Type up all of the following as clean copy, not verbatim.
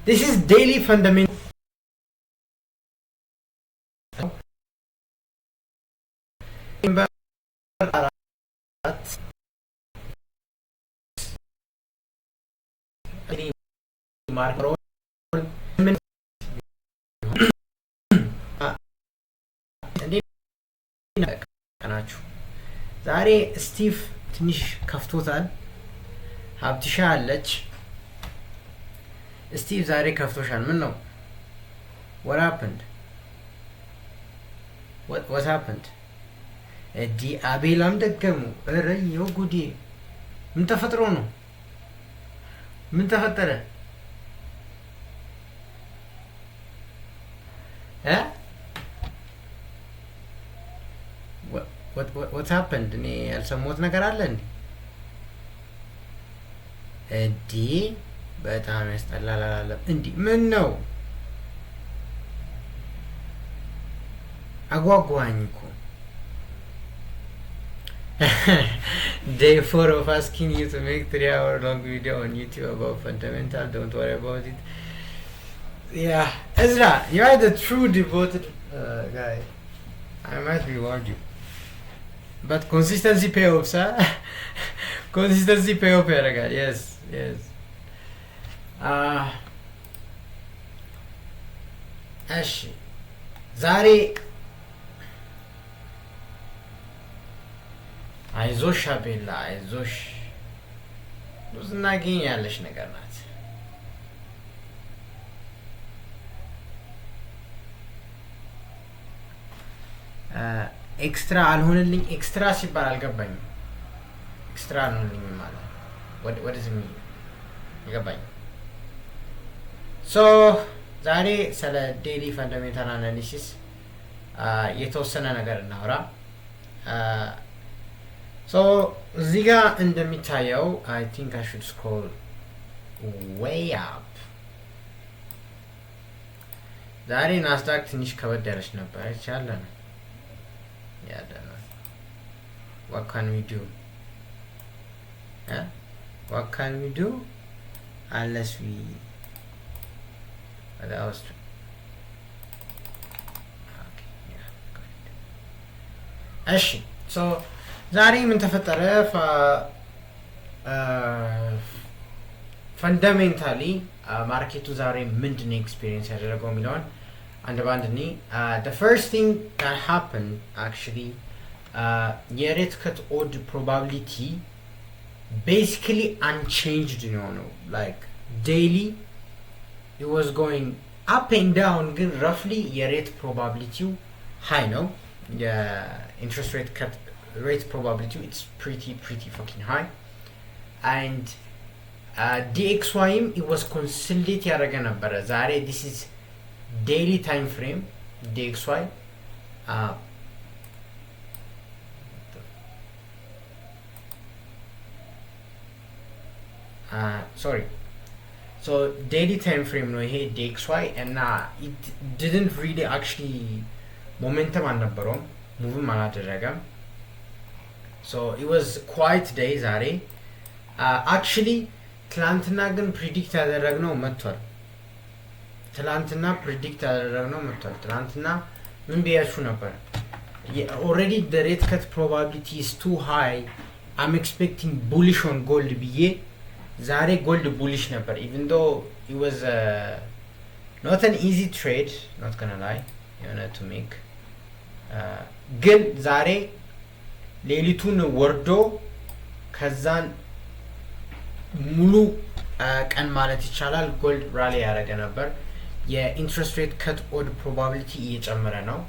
this is daily fundamental ናችሁ። ዛሬ ስቲቭ ትንሽ ከፍቶታል። ሀብትሻ አለች። ስቲቭ ዛሬ ከፍቶሻል። ምን ነው? what happened? what happened? እዲ አቤላም ደገሙ። ኧረ ይኸው ጉዴ! ምን ተፈጥሮ ነው? ምን ተፈጠረ? what happened? እኔ ያልሰማሁት ነገር አለ እንዴ? እዲ በጣም ያስጠላል አላለም እንዴ? ምን ነው? አጓጓኝ እኮ። Day 4 of asking you to make 3-hour long video on YouTube about fundamental. Don't worry about it. Yeah, Ezra, you are the true devoted guy. I might reward you. But consistency payoffs, huh? Consistency payoff ያደርጋል. Yes, yes. እሺ ዛሬ አይዞሽ አቤላ አይዞሽ ብዙ እናገኛለሽ ነገር ናት። ኤክስትራ አልሆነልኝ። ኤክስትራ ሲባል አልገባኝም። ኤክስትራ አልሆነልኝ ማለት ወደዚህ አልገባኝም። ሶ ዛሬ ስለ ዴይሊ ፈንዳሜንታል አናሊሲስ የተወሰነ ነገር እናውራ። ሶ እዚህ ጋር እንደሚታየው አይ ቲንክ አይ ሹድ ስክሮል ዌይ አፕ። ዛሬ ናስዳክ ትንሽ ከበድ ያለች ነበረች። ያለ ነው what can we do? What can we do unless we እሺ ሶ ዛሬ ምን ተፈጠረ? ፈንዳሜንታሊ ማርኬቱ ዛሬ ምንድነው ኤክስፒሪየንስ ያደረገው የሚለውን አንድ ባንድ እኔ the first thing that happened actually የሬት ከት ኦድ probability basically unchanged ነው like daily it was going up and down ግን roughly የሬት probability high ነው interest rate cut rate probability it's pretty fucking high and DXY it was consolidate ያደረገ ነበረ ዛሬ this is daily time frame DXY sorry so daily time frame ነው ይሄ DXY እና it didn't really actually momentum አልነበረውም ሙቭም አላደረገም so it was quite day ዛሬ actually ትላንትና ግን ፕሪዲክት ያደረግነው መጥቷል ትላንትና ምን ቢያችሁ ነበር already the rate cut probability is too high I'm expecting bullish on gold ብዬ ዛሬ ጎልድ bullish ነበር even though it was not an easy trade not gonna lie to make ግን ዛሬ ሌሊቱን ወርዶ ከዛን ሙሉ ቀን ማለት ይቻላል ጎልድ ራሊ ያደረገ ነበር የኢንትረስት ሬት ከት ኦድ ፕሮባቢሊቲ እየጨመረ ነው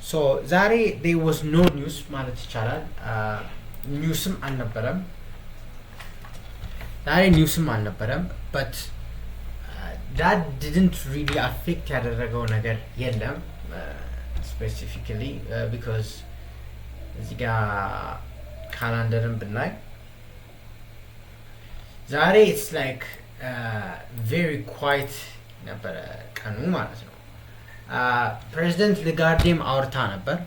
ሶ ዛሬ there was no news ማለት ይቻላል ኒውስም አልነበረም but that didn't really affect ያደረገው ነገር የለም specifically because እዚህ ጋር ካላንደርን ብናይ ዛሬ it's like very quiet ነበረ ቀኑ ማለት ነው ፕሬዚደንት ላጋርዴም አውርታ ነበር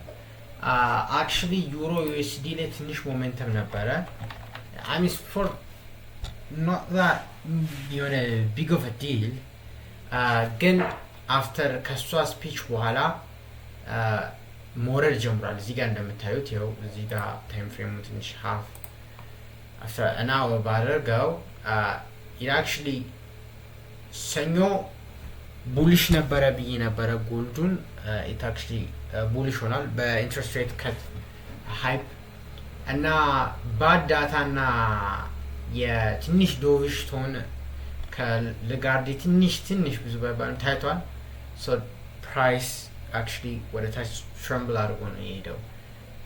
actually ዩሮ ዩኤስዲ ላይ ትንሽ ሞሜንተም ነበረ I mean not that የሆነ big of a deal ግን after ከሷ speech በኋላ ሞረድ ጀምሯል እዚህ ጋር እንደምታዩት ይኸው እዚህ ጋር ታይም ፍሬሙ ትንሽ half after an hour ባደረገው it actually ሰኞ ቡሊሽ ነበረ ብዬ ነበረ ጎልዱን it actually ቡሊሽ ሆኗል በኢንትረስት ሬት ከት ሃይፕ እና ባድ ዳታ እና የትንሽ ዶቪሽ ቶን ከለጋርዲ ትንሽ ብዙ ባይባልም ታይቷል so price actually ወደ ታች ትረምብል አድርጎ ነው የሄደው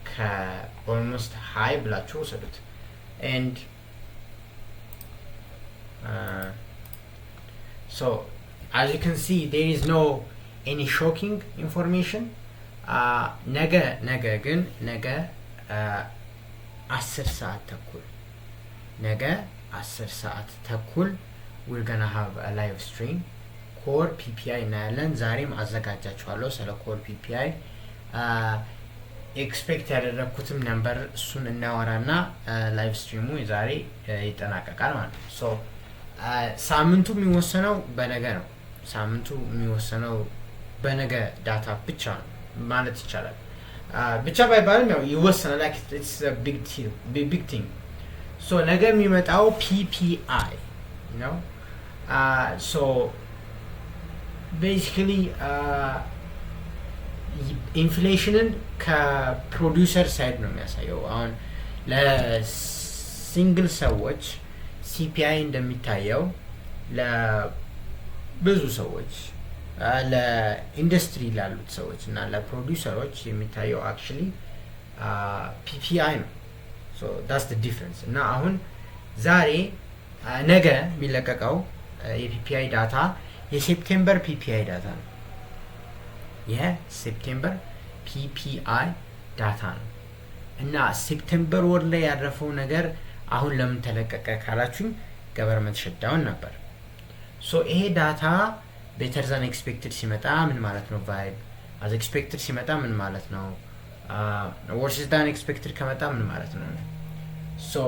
ከኦልሞስት ሃይ ብላችሁ ወሰዱት and so as you can see there is no any shocking information ነገ ግን ነገ 10 ሰዓት ተኩል ነገ 10 ሰዓት ተኩል we're gonna have a live stream core PPI እናያለን ዛሬም አዘጋጃችኋለሁ ስለ core PPI ኤክስፔክት ያደረኩትም ነምበር እሱን እናወራና ላይቭ ስትሪሙ ዛሬ ይጠናቀቃል ማለት ነው ሶ ሳምንቱ የሚወሰነው በነገ ነው ሳምንቱ የሚወሰነው በነገ ዳታ ብቻ ነው ማለት ይቻላል ብቻ ባይባልም ያው ይወሰናል like it's a big thing so ነገ የሚመጣው PPI you know so basically ኢንፍሌሽንን ከፕሮዲውሰር ሳይድ ነው የሚያሳየው አሁን ለሲንግል ሰዎች ሲፒአይ እንደሚታየው ለብዙ ሰዎች ለኢንዱስትሪ ላሉት ሰዎች እና ለፕሮዲውሰሮች የሚታየው actually PPI ነው so that's the difference እና አሁን ዛሬ ነገ የሚለቀቀው የPPI ዳታ የሴፕቴምበር PPI ዳታ ነው የሴፕቴምበር PPI ዳታ ነው እና ሴፕቴምበር ወር ላይ ያረፈው ነገር አሁን ለምን ተለቀቀ ካላችሁኝ ገቨርንመንት ሸትዳውን ነበር ሶ ይሄ ዳታ better than expected ሲመጣ ምን ማለት ነው ቫይብ as expected ሲመጣ ምን ማለት ነው worse than expected ከመጣ ምን ማለት ነው so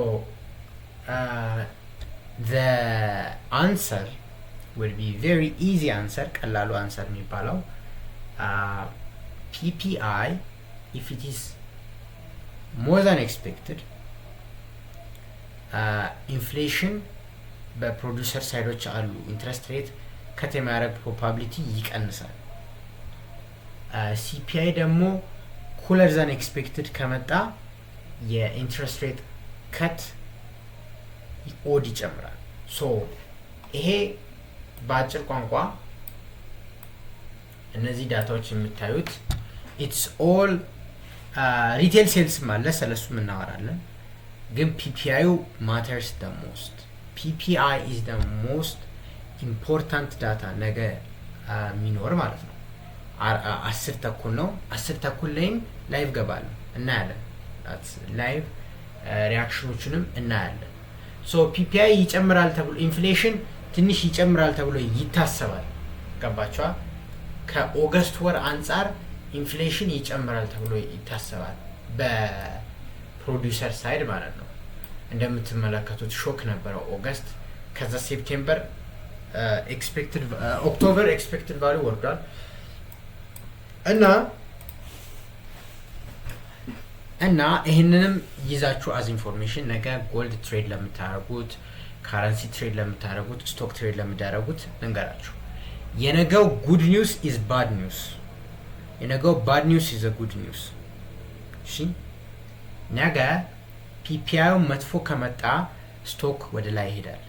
the answer will be very easy answer ቀላሉ answer የሚባለው PPI if it is more than expected inflation በፕሮዲውሰር ሳይዶች አሉ ኢንትረስት ሬት ከት የሚያደርግ ፕሮባቢሊቲ ይቀንሳል CPI ደግሞ cooler than expected ከመጣ የኢንትረስት ሬት ከት ኦድ ይጨምራል ሶ ይሄ በአጭር ቋንቋ እነዚህ ዳታዎች የምታዩት it's all retail sales ማለት ስለሱ እናወራለን ግን PPI matters the most PPI is the most important data ነገ ሚኖር ማለት ነው 10 ተኩል ነው 10 ተኩል ላይም ላይቭ ገባል እናያለን that's live ሪአክሽኖችንም እናያለን so PPI ይጨምራል ተብሎ ኢንፍሌሽን ትንሽ ይጨምራል ተብሎ ይታሰባል ገባችኋ ከኦገስት ወር አንፃር ኢንፍሌሽን ይጨምራል ተብሎ ይታሰባል በፕሮዲውሰር ሳይድ ማለት ነው እንደምትመለከቱት ሾክ ነበር ኦገስት ከዛ ሴፕቴምበር ኤክስፔክትድ ኦክቶበር ኤክስፔክትድ ቫልዩ ወርዷል እና ይሄንንም ይዛችሁ as information ነገ ጎልድ ትሬድ ለምታደርጉት ካረንሲ ትሬድ ለምታደርጉት ስቶክ ትሬድ ለምታደርጉት እንገራችሁ የነገው good news is bad news የነገው bad news is a good news እሺ ነገ PPI መጥፎ ከመጣ ስቶክ ወደ ላይ ይሄዳል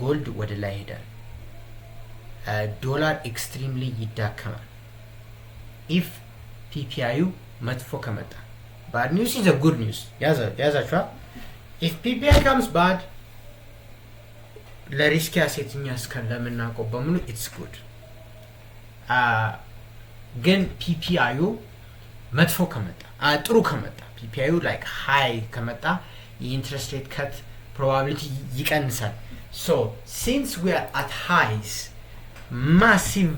ጎልድ ወደ ላይ ይሄዳል ዶላር ኤክስትሪምሊ ይዳከማል if PPI መጥፎ ከመጣ bad news is a good news ያዛችኋ if PPI comes bad ለሪስክ አሴትኛ እስከለምናቆ በሙሉ it's good ግን PPI መጥፎ ከመጣ ጥሩ ከመጣ PPI like high ከመጣ የኢንትረስት ሬት cut probability ይቀንሳል so since we are at highs massive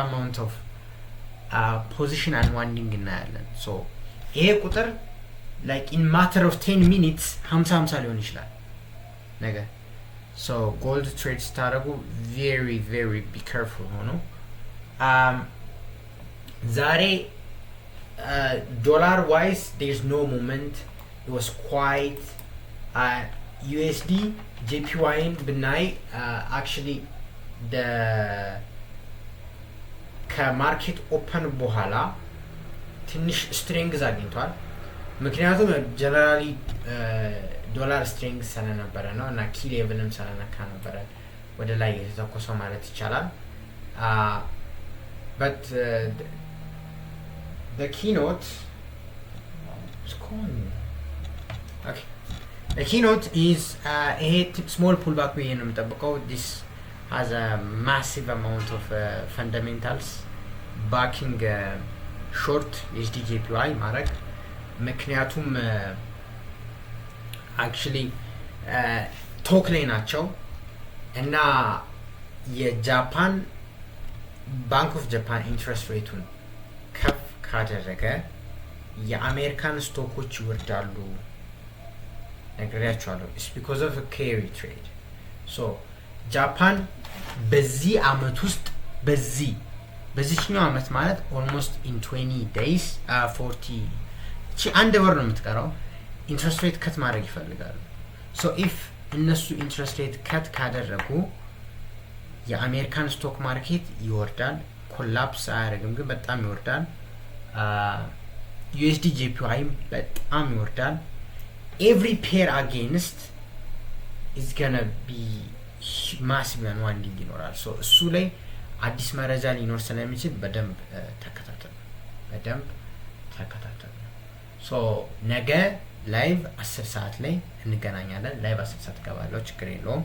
amount of position unwinding እናያለን so ይሄ ቁጥር like in matter of 10 minutes 50 ሊሆን ይችላል ነገ so gold trade ስታደርጉ very be careful ሆኖ ዛሬ dollar wise there's no movement. It was quite USD JPY ብናይ actually the ከማርኬት ኦፕን በኋላ ትንሽ ስትሬንግዝ አግኝቷል ምክንያቱም ጀነራሊ ዶላር ስትሬንግዝ ስለነበረ ነው እና ኪ ሌቭልም ስለነካ ነበረ ወደ ላይ የተተኮሰው ማለት ይቻላል but the keynote is gone. Okay, the keynote is a small pullback way in this has a massive amount of fundamentals backing short SDJPY ማረግ ምክንያቱም actually ቶክ ላይ ናቸው እና የጃፓን ባንክ ኦፍ ጃፓን ኢንትረስት ሬቱን ከፍ ካደረገ የአሜሪካን ስቶኮች ይወርዳሉ ነግሬያቸዋለሁ it's because of a carry trade so ጃፓን በዚህ አመት ውስጥ በዚህኛው አመት ማለት almost in 20 days 40 አንድ ወር ነው የምትቀረው ኢንትረስት ሬት ከት ማድረግ ይፈልጋሉ so if እነሱ ኢንትረስት ሬት ከት ካደረጉ የአሜሪካን ስቶክ ማርኬት ይወርዳል ኮላፕስ አያደርግም ግን በጣም ይወርዳል USD JPY በጣም ይወርዳል every pair against is gonna be massive and one ይኖራል so እሱ ላይ አዲስ መረጃ ሊኖር ስለሚችል በደንብ ተከታተሉ so ነገ ላይቭ 10 ሰዓት ላይ እንገናኛለን ላይቭ 10 ሰዓት ገባለሁ ችግር የለውም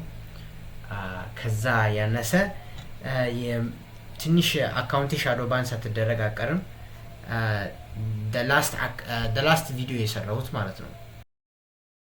ከዛ ያነሰ ትንሽ አካውንት ሻዶ ባንስ ተደረጋቀርም the last video የሰራሁት ማለት ነው